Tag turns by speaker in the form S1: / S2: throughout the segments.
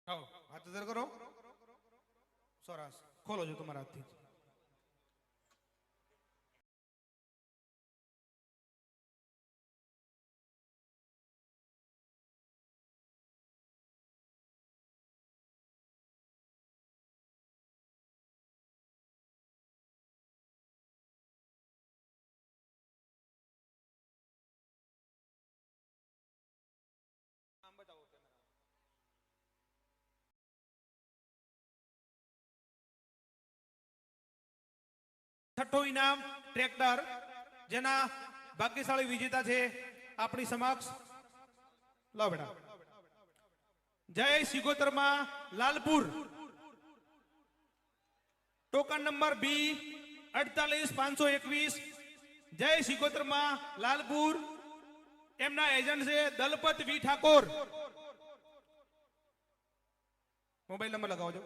S1: આવો હાથ ઉધર કરો. સરસ, ખોલો છો તમારા હાથથી. આમ બતાવો કેમેરા. છઠ્ઠો ઇનામ ટ્રેક્ટર, જેના ભાગ્યશાળી વિજેતા છે આપણી સમક્ષ. લો બેટા. જય સિગોતરમાં લાલપુર, ટોકન નંબર બી 48521. જય સિગોતરમાં લાલપુર, એમના એજન્ટ છે Dalpat V Thakor. Mobile number લગાવજો.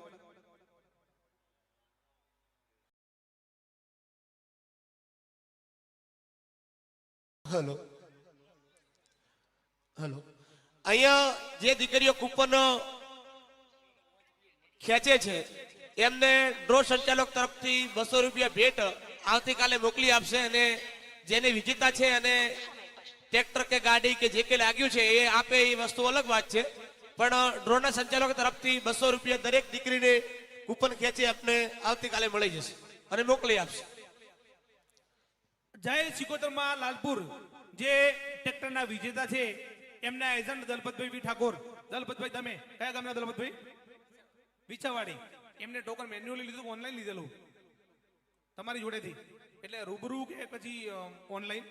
S2: Hello hello. અહીંયા જે દીકરીઓ કૂપન ખેંચે છે એમને ડ્રો સંચાલક તરફથી 200 રૂપિયા ભેટ આવતીકાલે મોકલી આપશે. અને જેને વિજેતા છે અને ટ્રેક્ટર કે ગાડી કે જે કે લાગ્યું છે એ આપે એ વસ્તુ અલગ વાત છે, પણ ડ્રોના સંચાલક તરફથી 200 રૂપિયા દરેક દીકરીને કૂપન ખેંચી આપને આવતીકાલે મળી જશે અને મોકલી આપશે.
S1: જય સિકોતરમાં લાલપુર, જે ટ્રેક્ટરના વિજેતા છે એમના એજન્ટ દલપતભાઈ વી ઠાકોર. દલપતભાઈ, તમે કયા ગામના દલપતભાઈ? વિછાવાડી. એમને ટોકન મેન્યુઅલી લીધું, ઓનલાઈન લીધેલું તમારી જોડેથી? એટલે રૂબરૂ કે પછી ઓનલાઈન?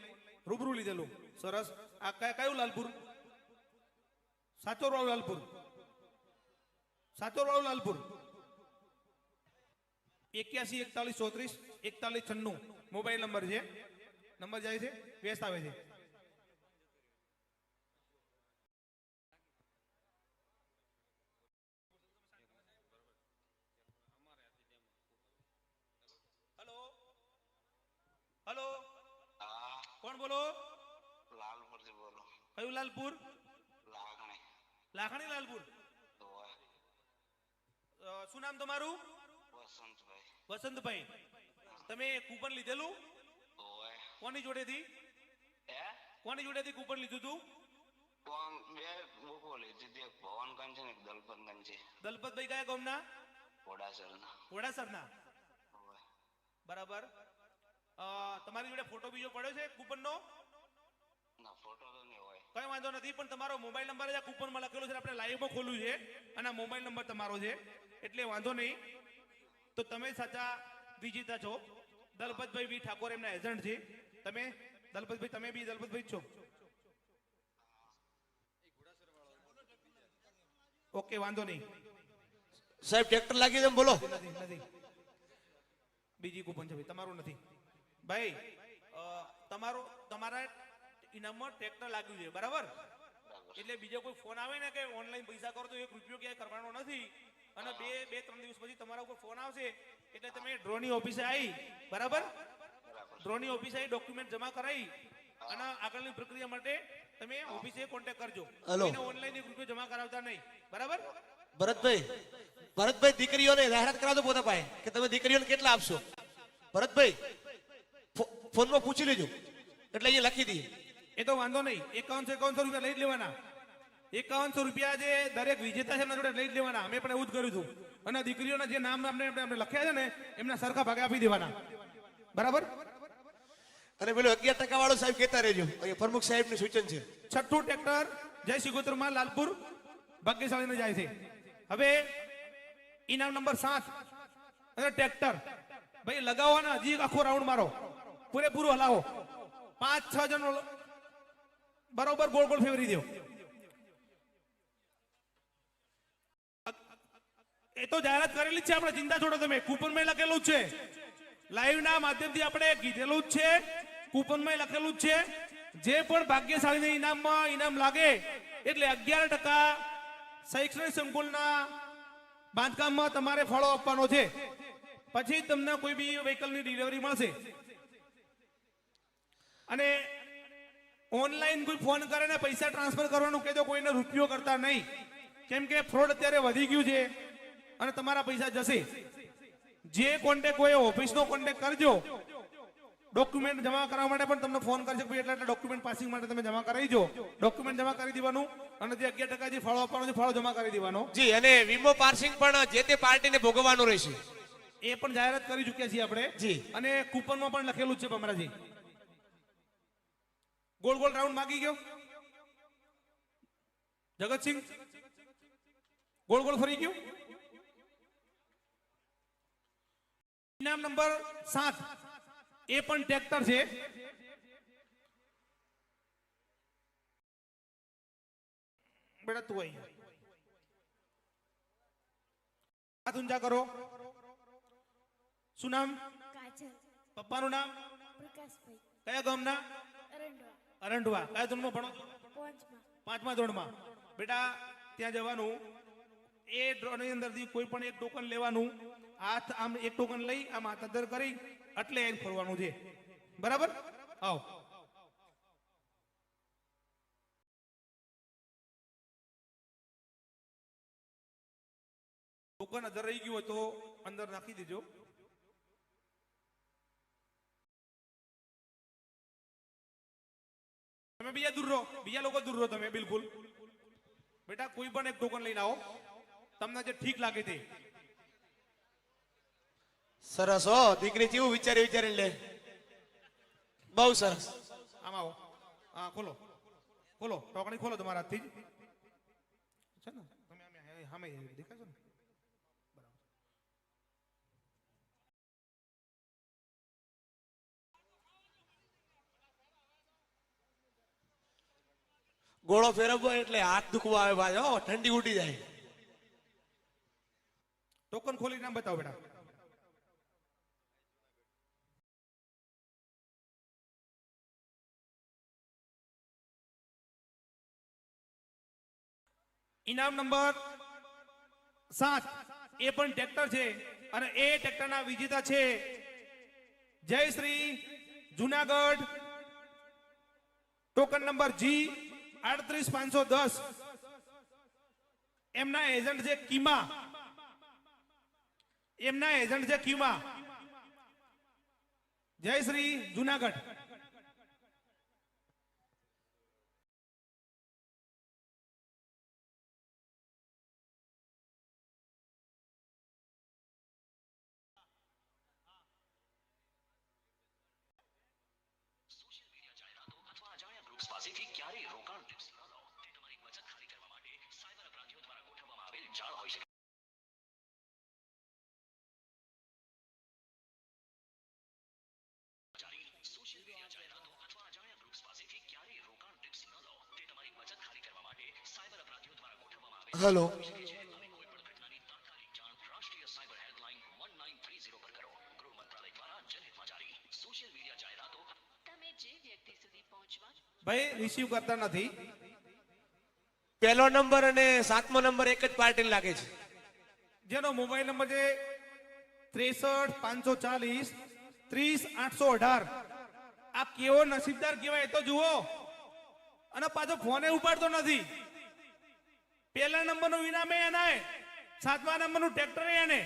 S1: રૂબરૂ લીધેલું. સરસ. આ કયું લાલપુર? સાચોર વાળું લાલપુર. સાચોર વાળું લાલપુર. 81 41 34 41 96 મોબાઈલ નંબર છે. નંબર જાય છે, વ્યસ્ત આવે છે. હેલો હેલો, કોણ બોલો?
S3: લાલપુર થી બોલો.
S1: કયું લાલપુર?
S3: લાખણી.
S1: લાખણી લાલપુર. શું નામ તમારું?
S3: વસંતભાઈ.
S1: વસંતભાઈ. તમે કૂપન લીધેલું?
S3: ઓય.
S1: કોની જોડેથી? કોની જોડેથી કૂપન લીધું તું?
S3: બે બુકો લીધી હતી, એક ભવનગંજ છે ને એક દલપતગંજ છે.
S1: દલપતભાઈ કયા ગામના?
S3: ઘોડાસરના.
S1: ઘોડાસરના. બરાબર. તમારી જોડે ફોટો બીજો પડ્યો છે કૂપનનો?
S3: ના, ફોટો તો નહીં હોય.
S1: કઈ વાંધો નથી, પણ તમારો મોબાઈલ નંબર જ આ કૂપનમાં લખેલો છે, આપણે લાઈવમાં ખોલ્યું છે અને આ મોબાઈલ નંબર તમારો છે, એટલે વાંધો નહીં. તો તમે સાચા વિજેતા છો. દલપતભાઈ વી ઠાકોર એમના એજન્ટ છે. તમે દલપતભાઈ, તમે બી દલપતભાઈ છો? ઓકે, વાંધો નહીં.
S2: સાહેબ ટ્રેક્ટર લાગી છે બોલો.
S1: નથી નથી, બીજી કૂપન છે ભાઈ, તમારું નથી ભાઈ. તમારા ઇનામમાં ટ્રેક્ટર લાગ્યું છે, બરાબર? એટલે બીજો કોઈ ફોન આવે ને કે ઓનલાઈન પૈસા કરો તો 1 રૂપિયો ક્યાંય કરવાનો નથી. અને બે 3 દિવસ પછી તમારા ઉપર ફોન આવશે એટલે તમે ડ્રોની ઓફિસે આવી, બરાબર? ડ્રોની ઓફિસે આવી ડોક્યુમેન્ટ જમા કરાવી અને આગળની પ્રક્રિયા માટે તમે ઓફિસે કોન્ટેક્ટ કરજો. એને ઓનલાઈન 1 રૂપિયો જમા કરાવતા નહીં, બરાબર?
S2: ભરતભાઈ દીકરીઓને જાહેરાત કરાવજો પોતા પાસે કે તમે દીકરીઓને કેટલા આપશો. ભરતભાઈ ફોનમાં પૂછી લેજો એટલે અહીંયા લખી દઈએ.
S1: એ તો વાંધો નહીં. 5100 રૂપિયા લઈ જ લેવાના. 5100 રૂપિયા જે દરેક વિજેતા છે એમના જોડે લઈ જ લેવાના. અમે પણ એવું જ કર્યું હતું. અને દીકરીઓના જે નામ આપણે લખ્યા છે ને એમના સરખા ભાગે આપી દેવાના, બરાબર?
S2: અને પેલો 11% વાળો સાહેબ કહેતા રહેજો, અહીંયા પ્રમુખ સાહેબ નું સૂચન છે.
S1: છઠ્ઠું ટ્રેક્ટર જય સિગોતરમાં લાલપુર ભાગ્યશાળીને જાય છે. હવે ઇનામ નંબર 7 અને ટ્રેક્ટર. ભાઈ લગાવવાના, હજી આખો રાઉન્ડ મારો, પૂરેપૂરું હલાવો. 5-6 જણ બરોબર ગોળ ગોળ ફેરવી દો. એ તો જાહેરાત કરેલી જ છે આપણે, ચિંતા છોડો તમે. કૂપનમાં લખેલું જ છે, લાઈવ ના માધ્યમથી આપણે કીધેલું જ છે, કૂપનમાં લખેલું જ છે. જે પણ ભાગ્યશાળીને ઇનામ લાગે એટલે 11% શૈક્ષણિક સંકુલના બાંધકામમાં તમારે ફાળો આપવાનો છે. પછી તમને કોઈ બી વ્હીકલની ડિલિવરી મળશે. અને ઓનલાઈન કોઈ ફોન કરે ને પૈસા ટ્રાન્સફર કરવાનું કહેજો, કોઈને રૂપિયો કરતા નહીં. કેમ કે ફ્રોડ અત્યારે વધી ગયું છે અને તમારા પૈસા જશે. જે કોન્ટેક્ટ હોય ઓફિસનો કોન્ટેક્ટ કરજો. ડોક્યુમેન્ટ જમા કરવા માટે પણ તમને ફોન કરશે કે ભાઈ એટલા ડોક્યુમેન્ટ પાસિંગ માટે તમે જમા કરાવીજો. ડોક્યુમેન્ટ જમા કરી દેવાનું અને જે 11% જે ફાળો આપવાનો છે ફાળો જમા કરી દેવાનો.
S2: જી, અને વીમો પાર્સિંગ પણ જે તે પાર્ટીને ભોગવવાનું રહેશે.
S1: એ પણ જાહેરાત કરી ચૂક્યા છીએ આપણે.
S2: જી.
S1: અને કૂપનમાં પણ લખેલું જ છે ભમરાજી. ગોળ ગોળ રાઉન્ડ માગી ગયો જગતસિંહ, ગોળ ગોળ ફરી ગયું. ઇનામ નંબર 7 એ પણ ટ્રેક્ટર છે. બેટા તું અહીં હાથ ઊંચા કરો. શું નામ?
S4: કાજલ
S1: પપ્પાનું નામ?
S4: પ્રકાશભાઈ
S1: કયા ગામના?
S4: અરંડવા
S1: અરંડવા. કયા ધોરણમાં ભણો છો?
S4: પહોંચમાં
S1: 5મા ધોરણમાં. બેટા ત્યાં જવાનું, એ ડ્રોની અંદરથી કોઈ પણ એક ટોકન લેવાનું. હાથ આમ એક ટોકન લઈ આમ હાથ અંદર કરી એટલે એમ ફરવાનું છે. બરાબર? આવો. ટોકન અંદર રહી ગયું હોય તો અંદર નાખી દેજો. તમે બીજા દૂર રહો, બીજા લોકો દૂર રહો તમે બિલકુલ. બેટા કોઈ પણ એક ટોકન લઈને આવો તમને જે ઠીક લાગે તે.
S2: સરસ હો, દીકરી કેવું વિચારીને લે. બહુ સરસ.
S1: આમ આવો. હા ખોલો ખોલો ટોકણી ખોલો તમારા હાથથી જ છે ને. તમે સામે દેખાય છો ને? બરાબર.
S2: ગોળો ફેરવવો એટલે હાથ દુખવા આવે ભાઈ. હો, ઠંડી ઉડી જાય.
S1: ટોકન ખોલી નામ બતાવો બેટા. ઇનામ નંબર 7 એ પણ ટ્રેક્ટર છે અને એ ટ્રેક્ટરના વિજેતા છે Jay Shri Junagadh. Token number G 38510. એમના એજન્ટ છે કીમા. એમના એજન્ટ છે કીમા. જય શ્રી જુનાગઢ.
S5: પાસેથી ક્યારેય રોકાણ ટિપ્સ ન લો. તે તમારી બચત ખાલી કરવા માટે સાયબર અપરાધીઓ દ્વારા ગોઠવવામાં આવેલ જાળ હોઈ શકે. સોશિયલ મીડિયા જાહેરાતો અથવા અજાણ્યા ગ્રુપ્સ પાસેથી ક્યારેય રોકાણ ટિપ્સ ન લો. તે તમારી બચત ખાલી કરવા માટે સાયબર અપરાધીઓ દ્વારા ગોઠવવામાં આવેલ
S2: હેલો.
S5: હોઈ શકે છે. તમે કોઈ પણ ઘટનાની તાત્કાલિક જાણ રાષ્ટ્રીય સાયબર હેલ્પલાઇન 1930 પર કરો. ગૃહ મંત્રાલય દ્વારા જનહિતમાં જારી. સોશિયલ મીડિયા જાહેરાતો તમે જે વ્યક્તિ સુધી પહોંચવા
S1: ભાઈ રિસીવ કરતા નથી.
S2: પહેલો નંબર અને 7મો નંબર એક જ પાર્ટી લાગે છે.
S1: જેનો મોબાઈલ નંબર છે 63 540 30 818. આ કેવો નસીબદાર કહેવાય તો જુઓ. અને પાછો ફોને ઉપાડતો નથી. પહેલા નંબરનું ઇનામે એને, 7મા નંબરનું ટ્રેક્ટર એને.